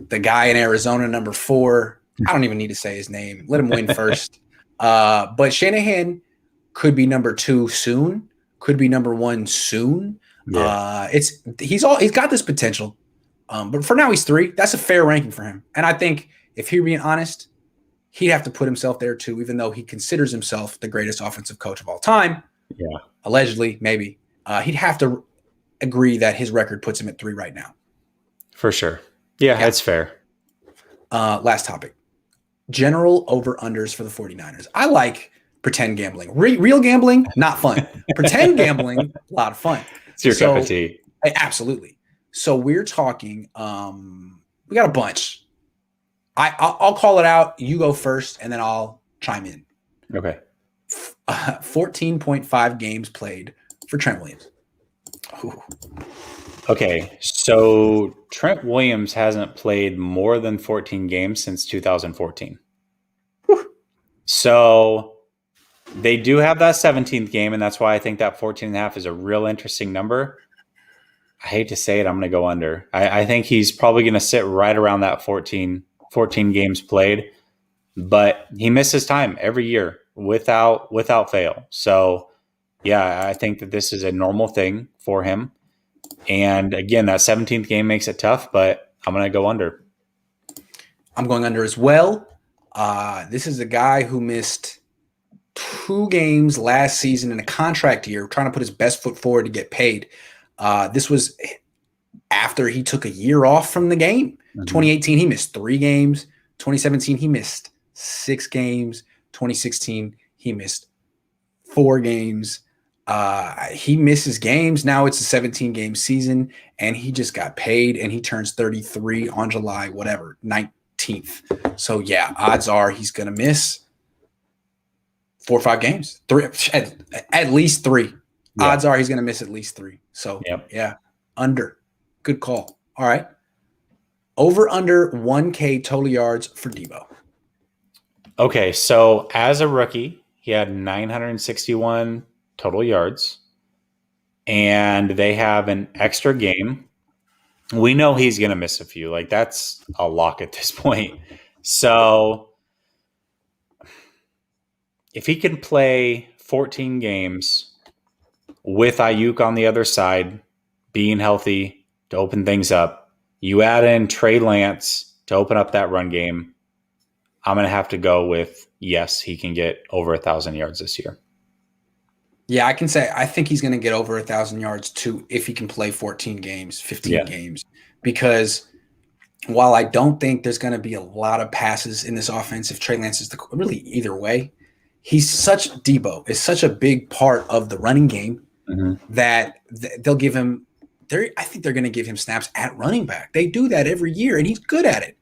the guy in Arizona number 4. I don't even need to say his name. Let him win first. But Shanahan could be number 2 soon, could be number 1 soon. Yeah. He's got this potential. But for now he's 3. That's a fair ranking for him. And I think if he's being honest, he'd have to put himself there too, even though he considers himself the greatest offensive coach of all time. Yeah. Allegedly, maybe. He'd have to agree that his record puts him at 3 right now. For sure. Yeah, that's fair. Last topic. General over-unders for the 49ers. I like pretend gambling. Real gambling, not fun. Pretend gambling, a lot of fun. It's your cup of tea. Absolutely. So we're talking, we got a bunch. I'll call it out. You go first, and then I'll chime in. Okay. 14.5 games played for Trent Williams. Ooh. Okay, so Trent Williams hasn't played more than 14 games since 2014. Whew. So they do have that 17th game, and that's why I think that 14.5 is a real interesting number. I hate to say it, I'm going to go under. I think he's probably going to sit right around that 14 games played, but he misses time every year without fail. So, yeah, I think that this is a normal thing for him. And again, that 17th game makes it tough, but I'm going to go under. I'm going under as well. This is a guy who missed 2 games last season in a contract year, trying to put his best foot forward to get paid. This was after he took a year off from the game. Mm-hmm. 2018, he missed 3 games. 2017, he missed 6 games. 2016, he missed 4 games. He misses games. Now it's a 17-game season, and he just got paid, and he turns 33 on July, 19th. So, yeah, odds are he's going to miss 4 or 5 games. 3, at least 3. Yeah. Odds are he's going to miss at least 3. So, Yeah, under. Good call. All right. Over under 1K total yards for Debo. Okay, so as a rookie, he had 961 total yards, and they have an extra game. We know he's going to miss a few. Like, that's a lock at this point. So if he can play 14 games with Ayuk on the other side, being healthy to open things up, you add in Trey Lance to open up that run game, I'm going to have to go with, yes, he can get over 1,000 yards this year. Yeah, I can say I think he's going to get over 1,000 yards too if he can play 14 games, 15 games. Because while I don't think there's going to be a lot of passes in this offense if Trey Lance is really either way, Debo is such a big part of the running game that they'll give him. I think they're going to give him snaps at running back. They do that every year, and he's good at it.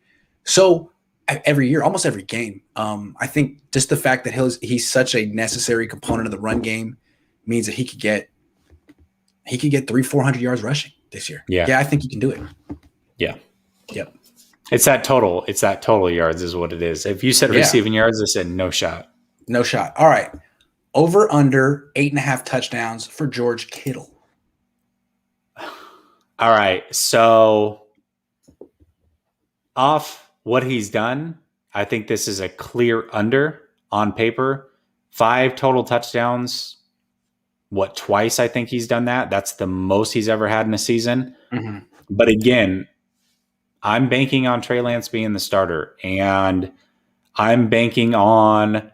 So every year, almost every game, I think just the fact that he's such a necessary component of the run game means that he could get 300-400 yards rushing this year. Yeah, I think he can do it. Yeah. Yep. It's that total yards is what it is. If you said receiving yards, I said no shot. No shot. All right. Over under 8.5 touchdowns for George Kittle. All right. So off what he's done, I think this is a clear under on paper. 5 total touchdowns. Twice I think he's done that. That's the most he's ever had in a season. Mm-hmm. But again, I'm banking on Trey Lance being the starter, and I'm banking on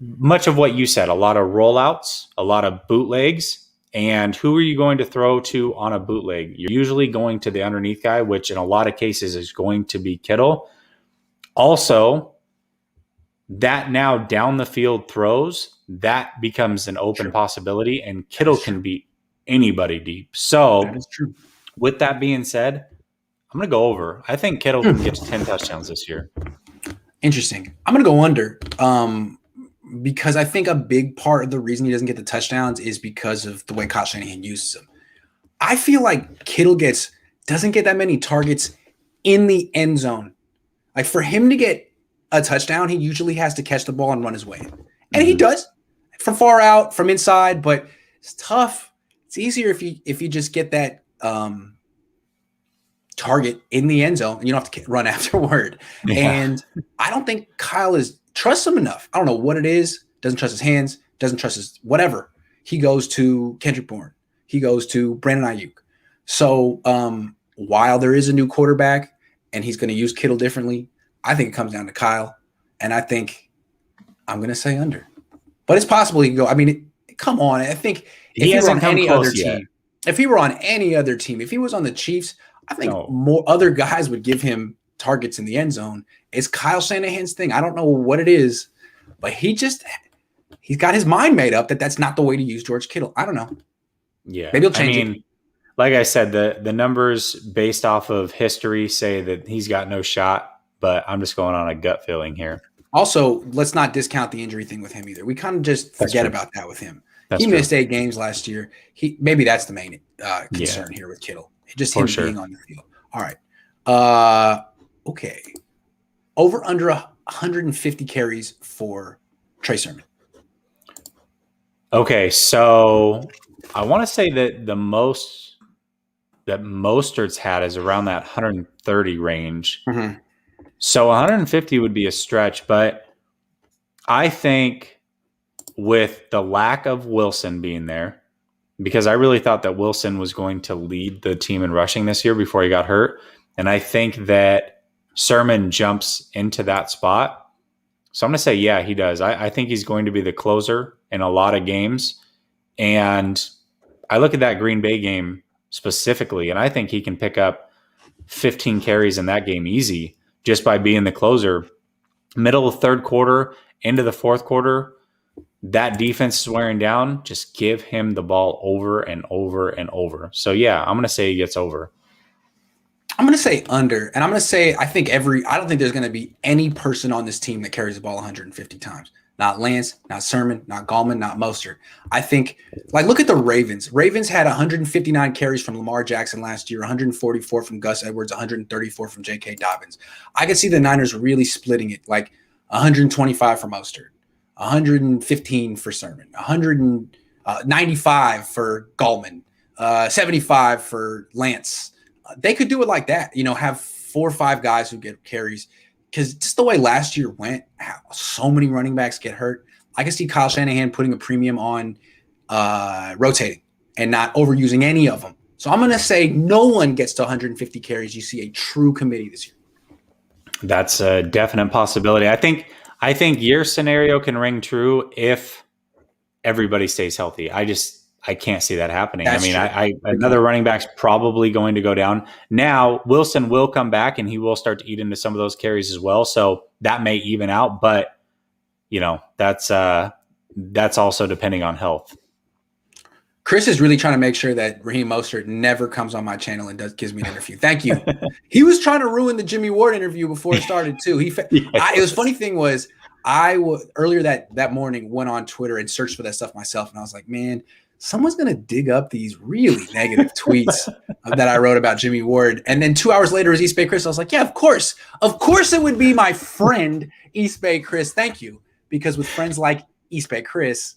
much of what you said, a lot of rollouts, a lot of bootlegs. And who are you going to throw to on a bootleg? You're usually going to the underneath guy, which in a lot of cases is going to be Kittle. Also, that now down the field throws, that becomes an open possibility, and Kittle can beat anybody deep. So that is true. With that being said, I'm going to go over. I think Kittle can get to 10 touchdowns this year. Interesting. I'm going to go under because I think a big part of the reason he doesn't get the touchdowns is because of the way Kyle Shanahan uses him. I feel like Kittle doesn't get that many targets in the end zone. Like for him to get a touchdown, he usually has to catch the ball and run his way. And he does from far out, from inside, but it's tough. It's easier if you just get that target in the end zone and you don't have to run afterward. Yeah. And I don't think Kyle trusts him enough. I don't know what it is. Doesn't trust his hands, doesn't trust his whatever. He goes to Kendrick Bourne. He goes to Brandon Ayuk. So while there is a new quarterback and he's going to use Kittle differently, I think it comes down to Kyle. And I think I'm going to say under. But it's possible he can go. I mean, come on. I think if he were on any other team, if he was on the Chiefs, I think more other guys would give him targets in the end zone. It's Kyle Shanahan's thing. I don't know what it is, but he's got his mind made up that that's not the way to use George Kittle. I don't know. Yeah. Maybe he'll change it. Like I said, the numbers based off of history say that he's got no shot, but I'm just going on a gut feeling here. Also, let's not discount the injury thing with him either. We kind of just forget about that with him. He missed 8 games last year. Maybe that's the main concern here with Kittle. Just him being on the field. All right. Okay. Over under 150 carries for Trey Sermon. Okay, so I want to say that the most that Mostert's had is around that 130 range. Mm-hmm. So 150 would be a stretch, but I think with the lack of Wilson being there, because I really thought that Wilson was going to lead the team in rushing this year before he got hurt. And I think that Sermon jumps into that spot. So I'm going to say, yeah, he does. I think he's going to be the closer in a lot of games. And I look at that Green Bay game specifically, and I think he can pick up 15 carries in that game easy just by being the closer. Middle of third quarter, into the fourth quarter, that defense is wearing down. Just give him the ball over and over and over. So, yeah, I'm going to say he gets over. I'm going to say under. And I'm going to say I don't think there's going to be any person on this team that carries the ball 150 times. Not Lance, not Sermon, not Gallman, not Mostert. I think, look at the Ravens. Ravens had 159 carries from Lamar Jackson last year, 144 from Gus Edwards, 134 from J.K. Dobbins. I could see the Niners really splitting it, 125 for Mostert, 115 for Sermon, 195 for Gallman, 75 for Lance. They could do it like that, have 4 or 5 guys who get carries. Because just the way last year went, so many running backs get hurt. I can see Kyle Shanahan putting a premium on rotating and not overusing any of them. So I'm going to say no one gets to 150 carries. You see a true committee this year. That's a definite possibility. I think your scenario can ring true if everybody stays healthy. I can't see that happening. That's another running back's probably going to go down. Now, Wilson will come back and he will start to eat into some of those carries as well. So that may even out, but that's also depending on health. Chris is really trying to make sure that Raheem Mostert never comes on my channel and gives me an interview. Thank you. He was trying to ruin the Jimmy Ward interview before it started too. It was funny thing was earlier that morning went on Twitter and searched for that stuff myself. And I was like, man, someone's going to dig up these really negative tweets that I wrote about Jimmy Ward. And then 2 hours later is East Bay Chris. I was like, yeah, of course it would be my friend, East Bay Chris. Thank you. Because with friends like East Bay Chris,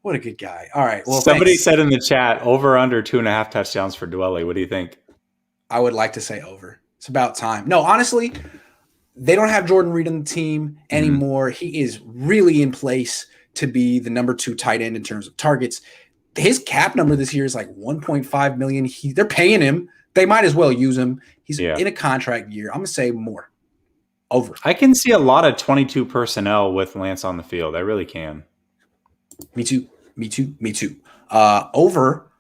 what a good guy. All right. Well, somebody said in the chat, over under 2.5 touchdowns for Dwelly. What do you think? I would like to say over. It's about time. No, honestly, they don't have Jordan Reed on the team anymore. Mm-hmm. He is really in place to be the number 2 tight end in terms of targets. His cap number this year is $1.5 million. They're paying him. They might as well use him. He's in a contract year. I'm going to say more. Over. I can see a lot of 22 personnel with Lance on the field. I really can. Me too. Over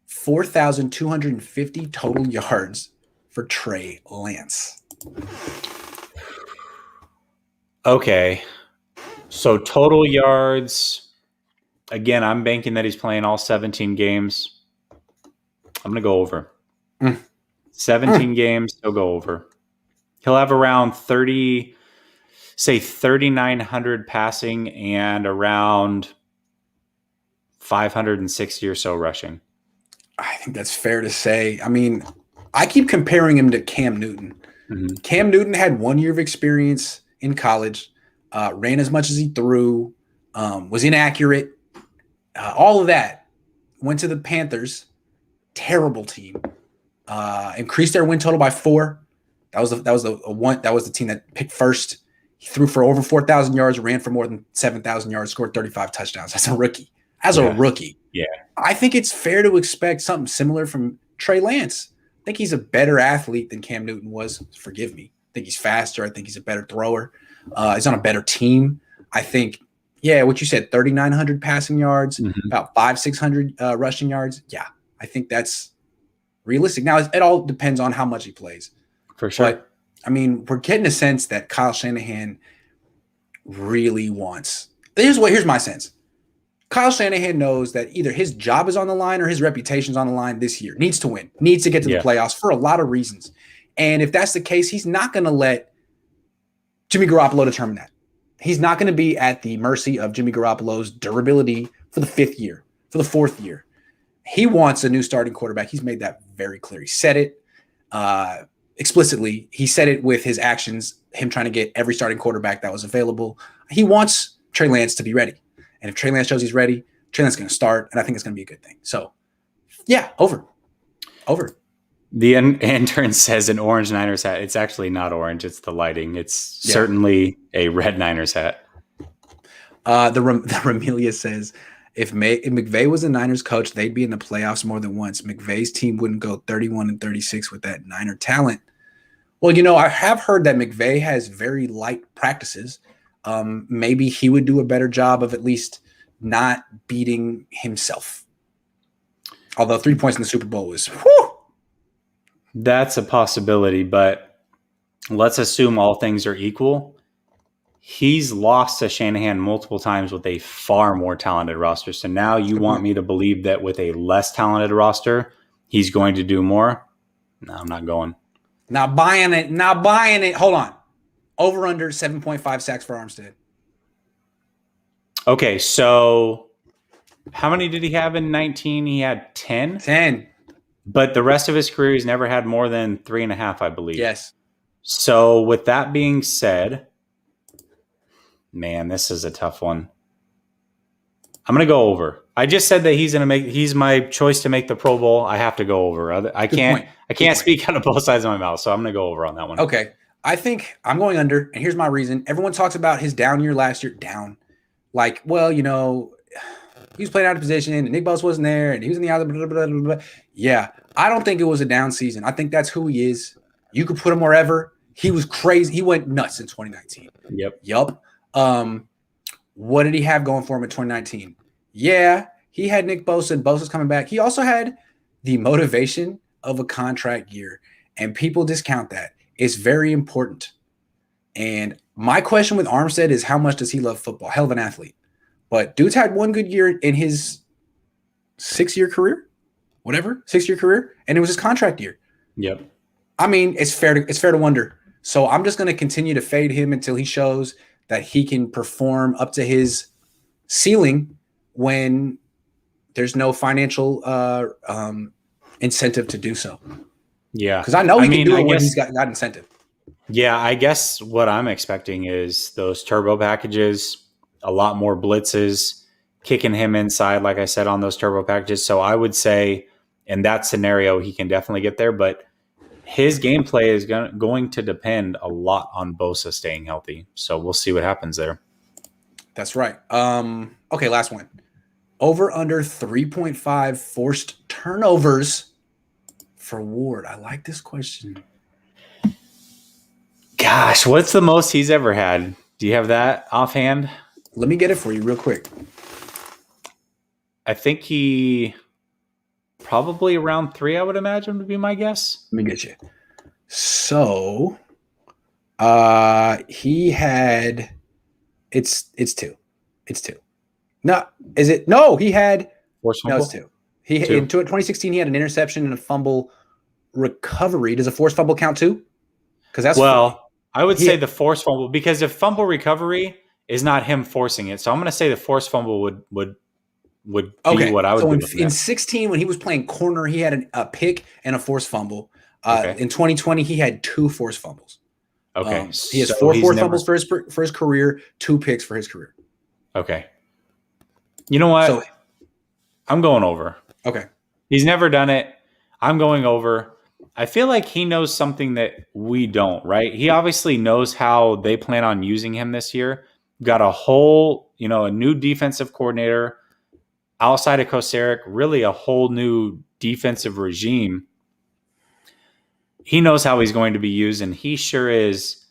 4,250 total yards for Trey Lance. Okay. So total yards. Again, I'm banking that he's playing all 17 games. I'm going to go over. 17 games, he'll go over. He'll have around 3,900 passing and around 560 or so rushing. I think that's fair to say. I mean, I keep comparing him to Cam Newton. Mm-hmm. Cam Newton had 1 year of experience in college, ran as much as he threw, was inaccurate, all of that. Went to the Panthers, terrible team. Increased their win total by 4. That was the team that picked first. He threw for over 4,000 yards, ran for more than 7,000 yards, scored 35 touchdowns. That's a rookie. A rookie. Yeah. I think it's fair to expect something similar from Trey Lance. I think he's a better athlete than Cam Newton was. Forgive me. I think he's faster. I think he's a better thrower. He's on a better team. I think, what you said, 3,900 passing yards, about 500-600 rushing yards. Yeah, I think that's realistic. Now, it all depends on how much he plays. For sure. But, I mean, we're getting a sense that Kyle Shanahan really wants – here's my sense. Kyle Shanahan knows that either his job is on the line or his reputation's on the line this year. Needs to win. Needs to get to the playoffs for a lot of reasons. And if that's the case, he's not going to let Jimmy Garoppolo determine that. He's not going to be at the mercy of Jimmy Garoppolo's durability for the 5th year, for the 4th year. He wants a new starting quarterback. He's made that very clear. He said it explicitly. He said it with his actions, him trying to get every starting quarterback that was available. He wants Trey Lance to be ready. And if Trey Lance shows he's ready, Trey Lance is going to start, and I think it's going to be a good thing. So, over. The intern says an orange Niners hat. It's actually not orange. It's the lighting. It's certainly a red Niners hat. The Ramelia says, if McVay was a Niners coach, they'd be in the playoffs more than once. McVay's team wouldn't go 31-36 with that Niner talent. Well, I have heard that McVay has very light practices. Maybe he would do a better job of at least not beating himself. Although 3 points in the Super Bowl was, whew. That's a possibility, but let's assume all things are equal. He's lost to Shanahan multiple times with a far more talented roster. So now you want me to believe that with a less talented roster, he's going to do more? No, I'm not going. Not buying it. Hold on. Over under 7.5 sacks for Armstead. Okay, so how many did he have in 19? He had 10? 10. But the rest of his career, he's never had more than 3.5, I believe. Yes. So with that being said, man, this is a tough one. I'm going to go over. I just said that he's my choice to make the Pro Bowl. I have to go over. I can't speak out of both sides of my mouth, so I'm going to go over on that one. Okay. I think I'm going under, and here's my reason. Everyone talks about his down year last year. Down. Like, well, he was playing out of position, and Nick Bosa wasn't there, and he was in the other. Blah, blah, blah, blah. Yeah, I don't think it was a down season. I think that's who he is. You could put him wherever. He was crazy. He went nuts in 2019. Yup. What did he have going for him in 2019? Yeah, he had Nick Bosa, and Bosa's coming back. He also had the motivation of a contract year, and people discount that. It's very important. And my question with Armstead is, how much does he love football? Hell of an athlete. But dude's had one good year in his 6-year career, whatever, 6-year career, and it was his contract year. Yep. I mean, it's fair to wonder. So I'm just going to continue to fade him until he shows that he can perform up to his ceiling when there's no financial incentive to do so. Yeah. Because I know he can do it when he's got incentive. Yeah, I guess what I'm expecting is those turbo packages, a lot more blitzes, kicking him inside, like I said, on those turbo packages. So I would say in that scenario, he can definitely get there. But his gameplay is going to depend a lot on Bosa staying healthy. So we'll see what happens there. That's right. Okay, last one. Over under 3.5 forced turnovers for Ward. I like this question. Gosh, what's the most he's ever had? Do you have that offhand? Let me get it for you real quick. I think he probably around 3, I would imagine, would be my guess. Let me get you. So, he had it's 2. It's 2. No, is it? No, he had Forced fumble? No, it's 2. In 2016 he had an interception and a fumble recovery. Does a forced fumble count too? Because that's I would say the forced fumble, because if fumble recovery is not him forcing it, so I'm going to say the forced fumble would be what I would do. So in 16, when he was playing corner, he had a pick and a forced fumble. In 2020, he had 2 forced fumbles. Okay, he has 4 forced fumbles for his career, 2 picks for his career. Okay, you know what? So, I'm going over. Okay, he's never done it. I'm going over. I feel like he knows something that we don't, right? He obviously knows how they plan on using him this year. Got a whole, a new defensive coordinator outside of Kosaric, really a whole new defensive regime. He knows how he's going to be used, and he sure is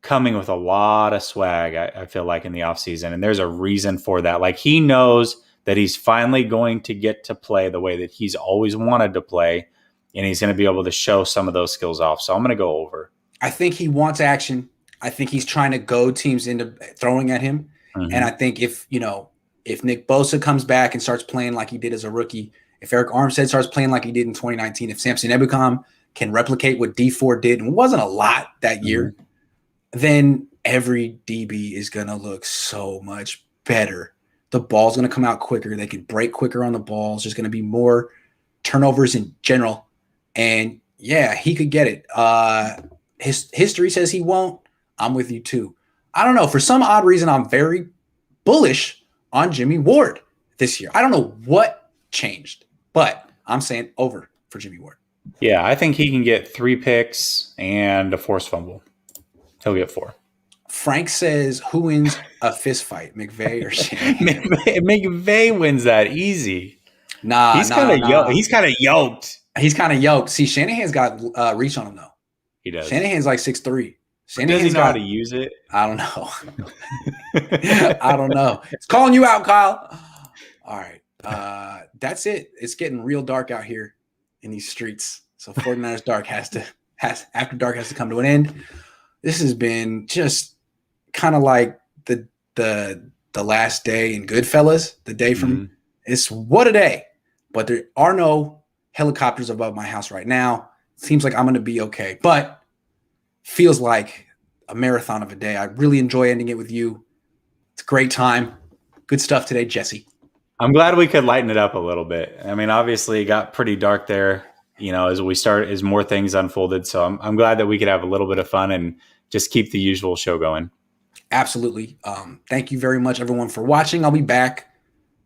coming with a lot of swag, I feel like, in the offseason. And there's a reason for that. Like, he knows that he's finally going to get to play the way that he's always wanted to play, and he's going to be able to show some of those skills off. So I'm going to go over. I think he wants action. I think he's trying to goad teams into throwing at him. Mm-hmm. And I think if Nick Bosa comes back and starts playing like he did as a rookie, if Eric Armstead starts playing like he did in 2019, if Samson Ebukam can replicate what D4 did, and it wasn't a lot that year, then every DB is going to look so much better. The ball's going to come out quicker. They can break quicker on the ball. There's going to be more turnovers in general. And, yeah, he could get it. His history says he won't. I'm with you, too. I don't know. For some odd reason, I'm very bullish on Jimmy Ward this year. I don't know what changed, but I'm saying over for Jimmy Ward. Yeah, I think he can get 3 picks and a forced fumble. He'll get 4. Frank says, who wins a fist fight, McVay or Shanahan? McVay wins that easy. He's kind of He's kind of yoked. He's kind of yoked. See, Shanahan's got reach on him, though. He does. Shanahan's like 6'3". Does he know how to use it? I don't know. I don't know. It's calling you out, Kyle. All right. That's it. It's getting real dark out here in these streets. So 49ers After Dark has to come to an end. This has been just kind of like the last day in Goodfellas, the day from it's what a day. But there are no helicopters above my house right now. Seems like I'm going to be okay, but feels like a marathon of a day. I really enjoy ending it with you. It's a great time. Good stuff today, Jesse. I'm glad we could lighten it up a little bit. I mean, obviously it got pretty dark there, as more things unfolded. So I'm glad that we could have a little bit of fun and just keep the usual show going. Absolutely. Thank you very much, everyone, for watching. I'll be back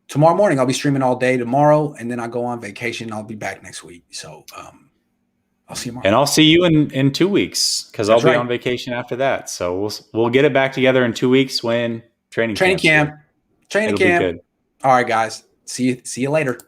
tomorrow morning. I'll be streaming all day tomorrow, and then I go on vacation. I'll be back next week. So I'll see you tomorrow. And I'll see you in 2 weeks because I'll be on vacation after that. So we'll get it back together in 2 weeks when training camp. Training camp. All right, guys. See you later.